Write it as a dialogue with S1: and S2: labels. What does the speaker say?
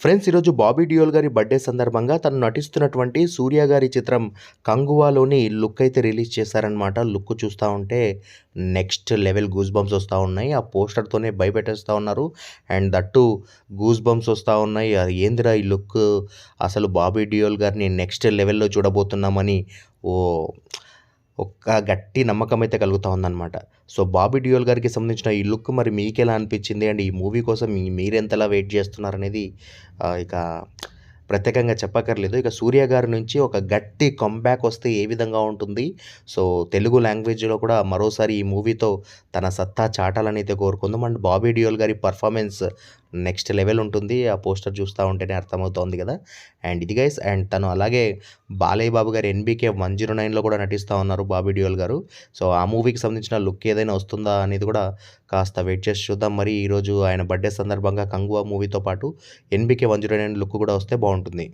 S1: Friends ఈరోజు బాబీ డియోల్ గారి birthday సందర్భంగా తను నటిస్తున్నటువంటి 'సూర్య' గారి చిత్రం 'కంగువా'లోని లుక్ అయితే రిలీజ్ చేశారనమాట. లుక్ చూస్తా ఉంటే నెక్స్ట్ లెవెల్ గూస్ బంప్స్ వస్తా ఉన్నాయి. ఆ పోస్టర్‌తోనే భయపెట్టేస్తా ఉన్నారు. And that two goose bumps వస్తా ఉన్నాయి. ఏందిరా ఈ లుక్, అసలు బాబీ డియోల్ గారిని నెక్స్ట్ లెవెల్‌లో చూడబోతున్నామని ఓహ్! ఒక గట్టి నమ్మకమైతే కలుగుతా ఉందనమాట. సో, 'బాబీ డియోల్' గారికి సంబంధించిన ఈ లుక్ మరి మీకెలా అనిపిచ్చింది? అండ్ ఈ మూవీ కోసం మీరెంతలా వెయిట్ జేస్తున్నారనేది ఇక ప్రత్యేకంగా చెప్పక్కర్లేదు. ఇక 'సూర్య' గారి నుంచి ఒక గట్టి కమ్‌బ్యాక్ వస్తే ఏ విధంగా ఉంటుంది? సో, తెలుగు లాంగ్వేజ్‌లో కూడా మరోసారి ఈ మూవీతో తన సత్తా చాటాలనైతే కోరుకుందాం. అండ్ 'బాబీ డియోల్' గారి పర్ఫార్మెన్స్ నెక్స్ట్ లెవెల్ ఉంటుంది. ఆ పోస్టర్ చూస్తా ఉంటేనే అర్థమవుతోంది గదా! అండ్ ఇది గైస్, అండ్ తను అలాగే బాలయ్య బాబు గారి 'ఎన్‌బీకే 109లో' కూడా నటిస్తా ఉన్నారు 'బాబీ డియోల్' గారు. సో, ఆ మూవీకి సంబంధించిన లుక్ ఏదైనా వస్తుందా అనేది కూడా కాస్త వెయిట్ చేసి చూద్దాం. మరి ఈరోజు ఆయన బర్త్‌డే సందర్భంగా 'కంగువ' మూవీతో పాటు 'ఎన్‌బీకే 109' లుక్ కూడా వస్తే బావుంటుంది.